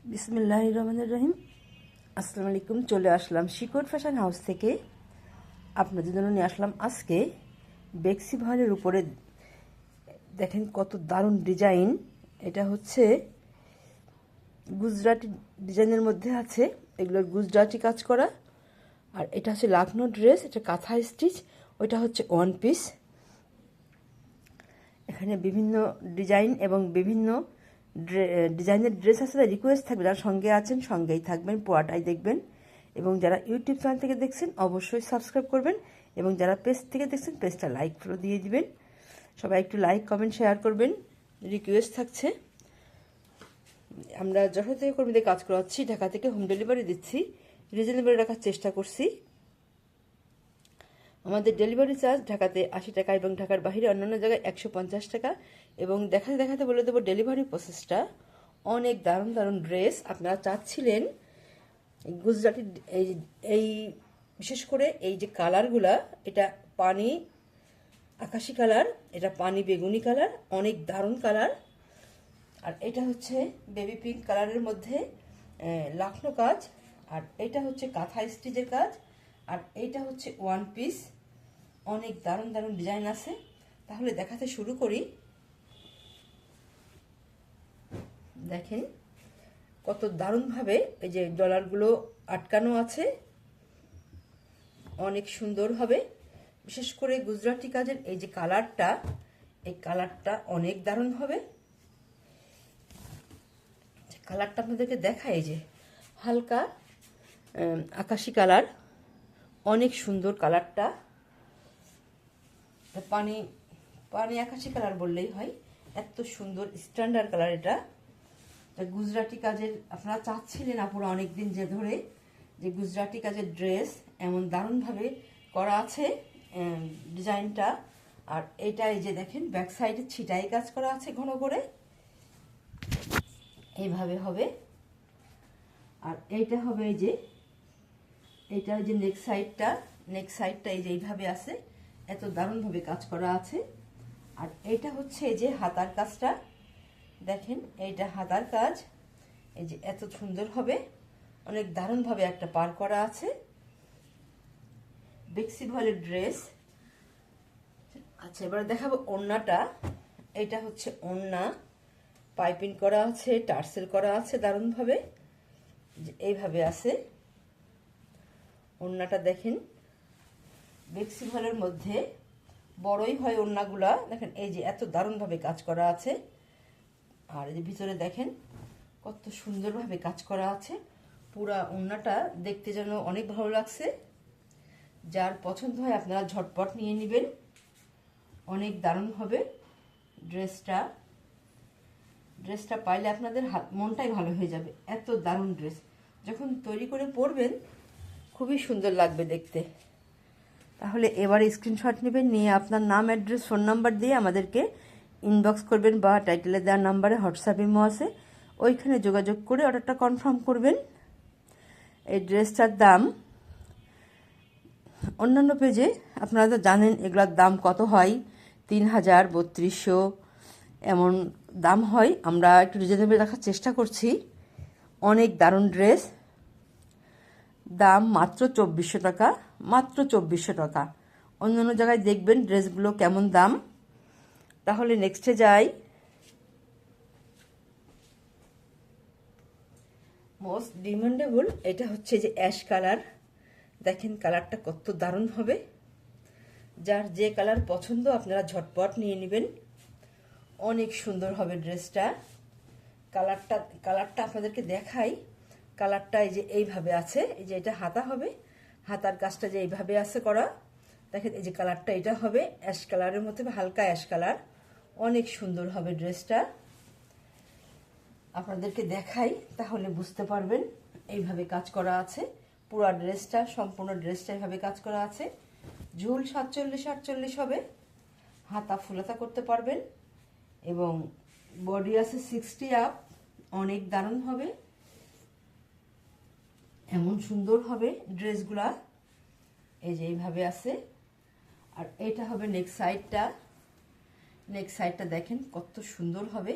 বিসমিল্লাহির রহমানির রহিম। আসসালামু আলাইকুম। চলে আসলাম শিকড় ফ্যাশন হাউস থেকে। আপনাদের জন্য নিয়ে আসলাম আজকে বেক্সি ভয়েলের উপরে। দেখেন কত দারুণ ডিজাইন। এটা হচ্ছে গুজরাটি ডিজাইনের মধ্যে আছে, এগুলোর গুজরাটি কাজ করা। আর এটা হচ্ছে লাখনৌ ড্রেস, এটা কাঁথা স্টিচ, ওইটা হচ্ছে ওয়ান পিস। এখানে বিভিন্ন ডিজাইন এবং বিভিন্ন ডিজাইনের ড্রেস আছে। রিকোয়েস্ট থাকবে, যারা সঙ্গে আছেন সঙ্গেই থাকবেন, পুরাটাই দেখবেন। এবং যারা ইউটিউব চ্যানেল থেকে দেখছেন অবশ্যই সাবস্ক্রাইব করবেন, এবং যারা পেজ থেকে দেখছেন পেজটা লাইক ফলো দিয়ে দিবেন। সবাই একটু লাইক কমেন্ট শেয়ার করবেন, রিকোয়েস্ট থাকছে। আমরা যশোর থেকে কর্মীদের কাজ করাচ্ছি, ঢাকা থেকে হোম ডেলিভারি দিচ্ছি, রিজনেবল রাখার চেষ্টা করছি। আমাদের ডেলিভারি চার্জ ঢাকাতে 80 টাকা এবং ঢাকার বাইরে অন্যান্য জায়গায় 150 টাকা। এবং দেখাতে দেখাতে বলে দেবো ডেলিভারি প্রসেসটা। অনেক দারুণ দারুণ ড্রেস আপনারা চাচ্ছিলেন গুজরাটি। এই এই বিশেষ করে এই যে কালারগুলা, এটা পানি আকাশি কালার, এটা পানি বেগুনি কালার, অনেক দারুণ কালার। আর এটা হচ্ছে বেবি পিঙ্ক কালারের মধ্যে লাখনো কাজ, আর এটা হচ্ছে কাঁথা স্টিচের কাজ, আর এইটা হচ্ছে ওয়ান পিস। অনেক দারুণ দারুণ ডিজাইন আছে। তাহলে দেখাতে শুরু করি। দেখেন কত দারুণভাবে এই যে ডলারগুলো আটকানো আছে, অনেক সুন্দর হবে। বিশেষ করে গুজরাটি কাজের এই যে কালারটা, এই কালারটা অনেক দারুণ হবে। কালারটা আপনাদেরকে দেখায়, এই যে হালকা আকাশি কালার, অনেক সুন্দর কালারটা। পানি পানি আকাশি কালার বললেই হয়, এত সুন্দর স্ট্যান্ডার্ড কালার। এটা গুজরাটি কাজের আপনারা চাচ্ছিলেন আপুরা অনেক দিন যে ধরে, যে গুজরাটি কাজের ড্রেস এমন দারুণভাবে করা আছে ডিজাইনটা। আর এটা এই যে দেখেন ব্যাক সাইডে ছিটাই কাজ করা আছে ঘন করে, এইভাবে হবে। আর এইটা হবে এই যে, এইটা যে নেক সাইডটা এই যে এইভাবে আছে, এত দারুণভাবে কাজ করা আছে। আর এইটা হচ্ছে এই যে হাতার কাজটা, দেখেন এইটা হাতার কাজ, এই যে এত সুন্দর হবে, অনেক দারুণভাবে একটা পার করা আছে। বেক্সি ভয়েলের ড্রেস। আচ্ছা, এবার দেখাবো ওড়নাটা। এটা হচ্ছে ওড়না, পাইপিং করা আছে, টার্সেল করা আছে দারুণভাবে, এইভাবে আছে ওড়নাটা। দেখেন বেক্সি ভয়েলের মধ্যে বড়ই হয় ওড়নাগুলা, দেখেন এই যে এত দারুণভাবে কাজ করা আছে। আর এই যে ভিতরে দেখেন কত সুন্দরভাবে কাজ করা আছে। পুরা ওড়নাটা দেখতে যেন অনেক ভালো লাগছে। যার পছন্দ হয় আপনারা ঝটপট নিয়ে নেবেন, অনেক দারুণ হবে ড্রেসটা। ড্রেসটা পাইলে আপনাদের মনটাই ভালো হয়ে যাবে, এত দারুণ ড্রেস। যখন তৈরি করে পরবেন খুবই সুন্দর লাগবে দেখতে। তাহলে এবারে স্ক্রিনশট নেবেন, নিয়ে আপনার নাম, অ্যাড্রেস, ফোন নাম্বার দিয়ে আমাদেরকে ইনবক্স করবেন, বা টাইটেলে দেওয়ার নাম্বারে হোয়াটসঅ্যাপ ইমো আছে, ওইখানে যোগাযোগ করে অর্ডারটা কনফার্ম করবেন। এই ড্রেসটার দাম অন্যান্য পেজে আপনারা তো জানেন এগুলোর দাম কত হয়, 3000, 3200 এমন দাম হয়। আমরা একটু রিজনেবল রাখার চেষ্টা করছি। অনেক দারুণ ড্রেস, দাম মাত্র 2400 টাকা, মাত্র 2400 টাকা। অন্যান্য জায়গায় দেখবেন ড্রেসগুলো কেমন দাম। তাহলে নেক্সটে যাই। মোস্ট ডিমান্ডেবল এটা হচ্ছে যে অ্যাশ কালার। দেখেন কালারটা কত দারুণ হবে। যার যে কালার পছন্দ আপনারা ঝটপট নিয়ে নেবেন, অনেক সুন্দর হবে ড্রেসটা। কালারটা আপনাদেরকে দেখাই। কালারটা এই যে এইভাবে আছে, এই যে এটা হাতা হবে, হাতার কাজটা যে এইভাবে আছে করা। দেখেন এই যে কালারটা এটা হবে অ্যাশ কালারের মধ্যে, হালকা অ্যাশ কালার, অনেক সুন্দর হবে ড্রেসটা। আপনাদেরকে দেখাই তাহলে বুঝতে পারবেন। এইভাবে কাজ করা আছে পুরো ড্রেসটা, সম্পূর্ণ ড্রেসটা এইভাবে কাজ করা আছে। ঝুল 47-48 হবে, হাতা ফুলাতা করতে পারবেন, এবং বডি আছে 60 আপ। অনেক দারুণ হবে, এমন সুন্দর হবে ড্রেসগুলা। এই যে এইভাবে আছে। আর এটা হবে নেক সাইডটা দেখেন কত সুন্দর হবে।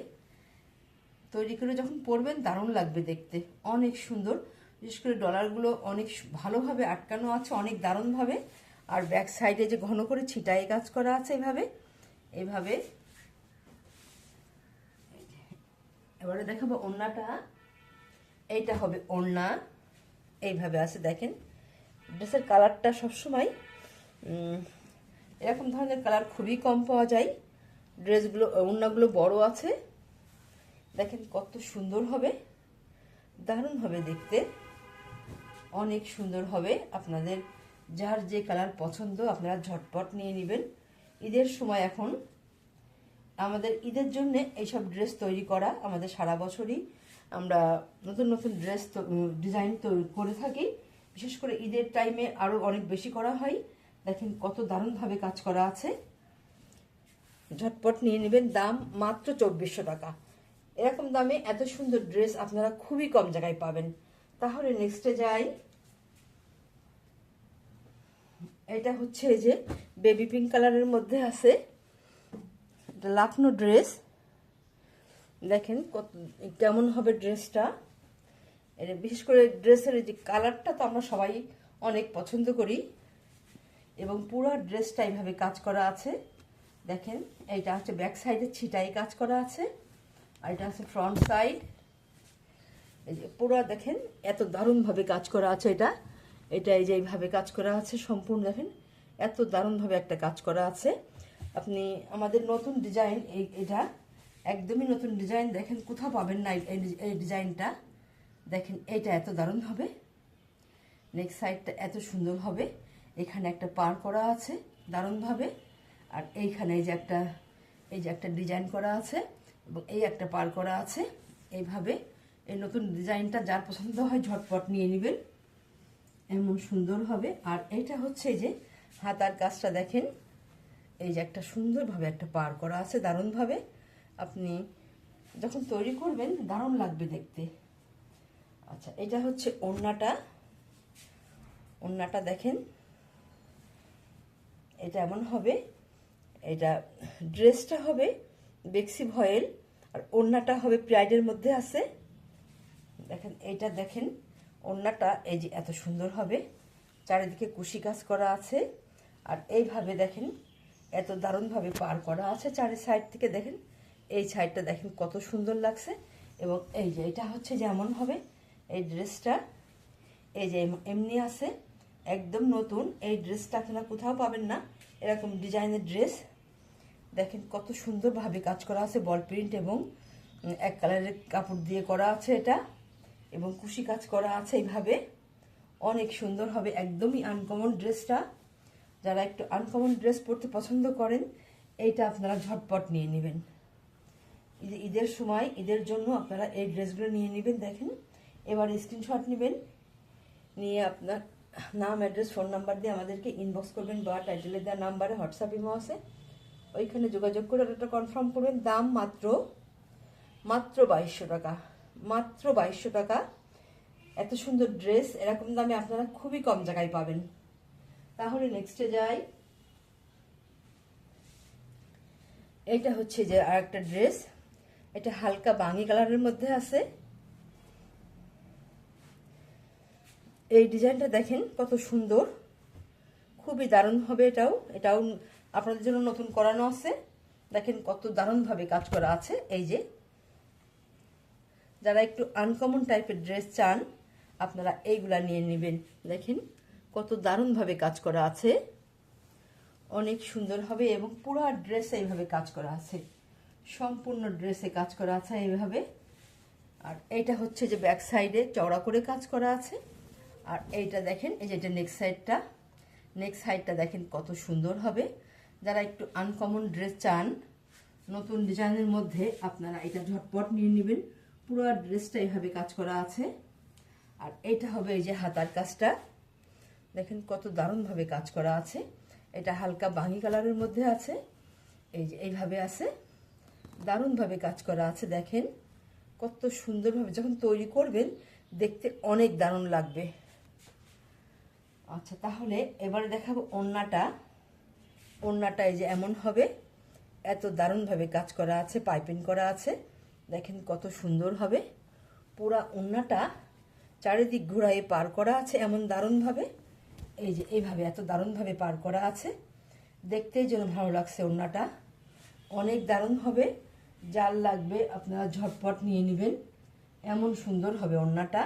তৈরি করে যখন পরবেন দারুণ লাগবে দেখতে, অনেক সুন্দর। বিশেষ করে ডলারগুলো অনেক ভালোভাবে আটকানো আছে, অনেক দারুণভাবে। আর ব্যাক সাইডে যে ঘন করে ছিটাই কাজ করা আছে এইভাবে এইভাবে। এবারে দেখাবো ওড়নাটা। এইটা হবে ওড়না, এইভাবে আছে দেখেন। ড্রেসের কালারটা সবসময় এরকম ধরনের কালার খুবই কম পাওয়া যায়। ড্রেসগুলো ওড়নাগুলো বড় আছে, দেখেন কত সুন্দর হবে, দারুণ হবে দেখতে, অনেক সুন্দর হবে। আপনাদের যার যে কালার পছন্দ আপনারা ঝটপট নিয়ে নেবেন। ঈদের সময় এখন আমাদের ঈদের জন্য এইসব ড্রেস তৈরি করা, আমাদের সারা বছরই আমরা নতুন নতুন ড্রেস ডিজাইন তৈরি করে থাকি। বিশেষ করে ঈদের টাইমে আরও অনেক বেশি করা হয়। দেখেন কত দারুণভাবে কাজ করা আছে, ঝটপট নিয়ে নেবেন। দাম মাত্র 2400 টাকা। এরকম দামে এত সুন্দর ড্রেস আপনারা খুবই কম জায়গায় পাবেন। তাহলে নেক্সটে যাই। এটা হচ্ছে এই যে বেবি পিঙ্ক কালারের মধ্যে আছে, এটা লাকনো ড্রেস। দেখেন কত কেমন হবে ড্রেসটা। এটা বিশেষ করে ড্রেসের যে কালারটা তো আমরা সবাই অনেক পছন্দ করি, এবং পুরো ড্রেসটা এইভাবে কাজ করা আছে। দেখেন এইটা হচ্ছে ব্যাক সাইডে ছিটাই কাজ করা আছে, আর এটা হচ্ছে ফ্রন্ট সাইড। এই যে পুরো দেখেন এত দারুণভাবে কাজ করা আছে। এটা এই যে এইভাবে কাজ করা আছে সম্পূর্ণ, দেখেন এত দারুণভাবে একটা কাজ করা আছে। আপনি আমাদের নতুন ডিজাইন, এটা একদমই নতুন ডিজাইন, দেখেন কোথাও পাবেন না এই ডিজাইনটা। দেখেন এইটা এত দারুণ হবে, নেক্সট সাইডটা এত সুন্দর হবে। এখানে একটা পার করা আছে দারুণভাবে, আর এইখানে এই যে একটা ডিজাইন করা আছে, এবং এই একটা পার করা আছে এইভাবে। এই নতুন ডিজাইনটা যার পছন্দ হয় ঝটপট নিয়ে নেবেন, এমন সুন্দর হবে। আর এইটা হচ্ছে যে হাতার কাজটা দেখেন, এই যে একটা সুন্দরভাবে একটা পার করা আছে দারুণভাবে। আপনি যখন তৈরি করবেন দারুণ লাগবে দেখতে। আচ্ছা, এটা হচ্ছে ওড়নাটা। ওড়নাটা দেখেন এটা এমন হবে, এটা ড্রেসটা হবে বেক্সি ভয়েল, আর ওড়নাটা হবে প্রাইডের মধ্যে আছে। দেখেন এইটা দেখেন ওড়নাটা এই যে এত সুন্দর হবে, চারিদিকে কুশি কাজ করা আছে, আর এইভাবে দেখেন এত দারুণভাবে পার করা আছে চারি সাইড থেকে। দেখেন এই সাইডটা দেখেন কত সুন্দর লাগছে। এবং এই যে এটা হচ্ছে যেমন হবে এই ড্রেসটা, এই যে এমনি আছে একদম নতুন। এই ড্রেসটা আপনারা কোথাও পাবেন না, এরকম ডিজাইনের ড্রেস। দেখেন কত সুন্দরভাবে কাজ করা আছে, বল প্রিন্ট এবং এক কালারের কাপড় দিয়ে করা আছে এটা, এবং কুশি কাজ করা আছে এইভাবে। অনেক সুন্দর হবে, একদমই আনকমন ড্রেসটা। যারা একটু আনকমন ড্রেস পরতে পছন্দ করেন এইটা আপনারা ঝটপট নিয়ে নেবেন। ঈদের সময় ঈদের জন্য আপনারা এই ড্রেসগুলো নিয়ে নেবেন। দেখেন এবার স্ক্রিনশট নেবেন, নিয়ে আপনার নাম, অ্যাড্রেস, ফোন নাম্বার দিয়ে আমাদেরকে ইনবক্স করবেন, বা টাইটেলে দেওয়া নাম্বারে হোয়াটসঅ্যাপ ইমো আছে, ওইখানে যোগাযোগ করে অর্ডারটা কনফার্ম করবেন। দাম মাত্র 2200 টাকা, মাত্র 2200 টাকা। এত সুন্দর ড্রেস এরকম দামে আপনারা খুবই কম জায়গায় পাবেন। তাহলে নেক্সটে যাই। এইটা হচ্ছে যে আর একটা ড্রেস, এটা হালকা বাঙ্গি কালারের মধ্যে আছে। এই ডিজাইনটা দেখেন কত সুন্দর, খুবই দারুণ হবে। এটাও আপনাদের জন্য নতুন করানো আছে। দেখেন কত দারুণভাবে কাজ করা আছে। এই যে যারা একটু আনকমন টাইপের ড্রেস চান আপনারা এইগুলা নিয়ে নেবেন। দেখেন কত দারুণভাবে কাজ করা আছে, অনেক সুন্দর হবে। এবং পুরো ড্রেসে এইভাবে কাজ করা আছে, সম্পূর্ণ ড্রেসে কাজ করা আছে এইভাবে। আর এইটা হচ্ছে যে ব্যাক সাইডে চওড়া করে কাজ করা আছে। আর এইটা দেখেন, এই যে এটা নেক্সট সাইডটা দেখেন কত সুন্দর হবে। যারা একটু আনকমন ড্রেস চান নতুন ডিজাইনের মধ্যে আপনারা এটা ঝটপট নিয়ে নেবেন। পুরো ড্রেসটা এইভাবে কাজ করা আছে। আর এইটা হবে এই যে হাতার কাজটা, দেখেন কত দারুণভাবে কাজ করা আছে। এটা হালকা বাঙ্গি কালারের মধ্যে আছে, এই যে এইভাবে আছে, দারুণভাবে কাজ করা আছে। দেখেন কত সুন্দরভাবে যখন তৈরি করবেন দেখতে অনেক দারুণ লাগবে। আচ্ছা, তাহলে এবারে দেখাবো ওড়নাটা। ওড়নাটা এই যে এমন হবে, এত দারুণভাবে কাজ করা আছে, পাইপিং করা আছে। দেখেন কত সুন্দর হবে। পুরা ওড়নাটা চারিদিক ঘোরায় পার করা আছে এমন দারুণভাবে। এই যে এইভাবে এত দারুণভাবে পার করা আছে, দেখতেই যেন ভালো লাগছে। ওড়নাটা অনেক দারুণ হবে, যার লাগবে আপনারা ঝটপট নিয়ে নেবেন। এমন সুন্দর হবে ওড়নাটা,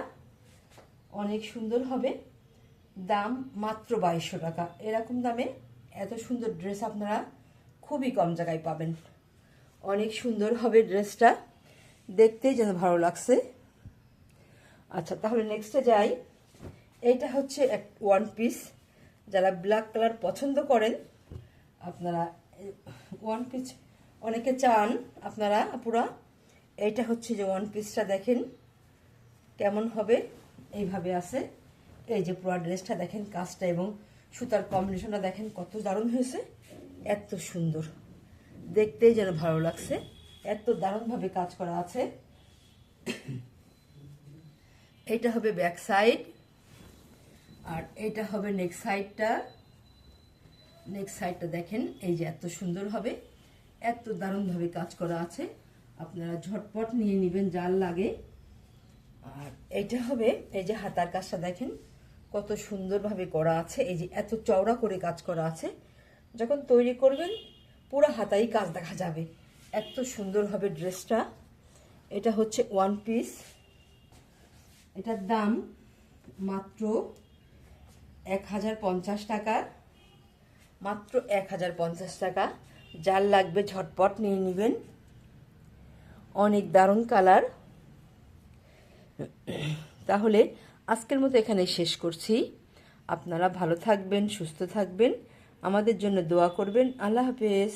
অনেক সুন্দর হবে। দাম মাত্র 2200 টাকা। এরকম দামে এত সুন্দর ড্রেস আপনারা খুবই কম জায়গায় পাবেন। অনেক সুন্দর হবে ড্রেসটা, দেখতেই যেন ভালো লাগছে। আচ্ছা, তাহলে নেক্সটে যাই। এইটা হচ্ছে এক ওয়ান পিস। যারা ব্ল্যাক কালার পছন্দ করেন আপনারা ওয়ান পিস অনেকে চান আপনারা পুরা। এইটা হচ্ছে যে ওয়ান পিসটা দেখেন কেমন হবে, এইভাবে আছে। এই যে পুরো ড্রেসটা দেখেন, কাজটা এবং সুতার কম্বিনেশনটা দেখেন কত দারুণ হয়েছে, এত সুন্দর, দেখতেই যেন ভালো লাগছে, এত দারুণভাবে কাজ করা আছে। এইটা হবে ব্যাক সাইড, আর এইটা হবে নেক সাইডটা। নেক সাইডটা দেখেন এই যে এত সুন্দর হবে, এত দারুণভাবে কাজ করা আছে। আপনারা ঝটপট নিয়ে নেবেন যার লাগে। আর এইটা হবে এই যে হাতার কাজটা দেখেন কত সুন্দরভাবে করা আছে। এই যে এত চওড়া করে কাজ করা আছে, যখন তৈরি করবেন পুরো হাতাই কাজ দেখা যাবে, এত সুন্দর হবে ড্রেসটা। এটা হচ্ছে ওয়ান পিস। এটার দাম মাত্র 1050 টাকা, মাত্র 1050 টাকা। যার লাগবে ঝটপট নিয়ে নেবেন, অনেক দারুণ কালার। তাহলে আজকের মতো এখানে শেষ করছি। আপনারা ভালো থাকবেন, সুস্থ থাকবেন, আমাদের জন্য দোয়া করবেন। আল্লাহ হাফেজ।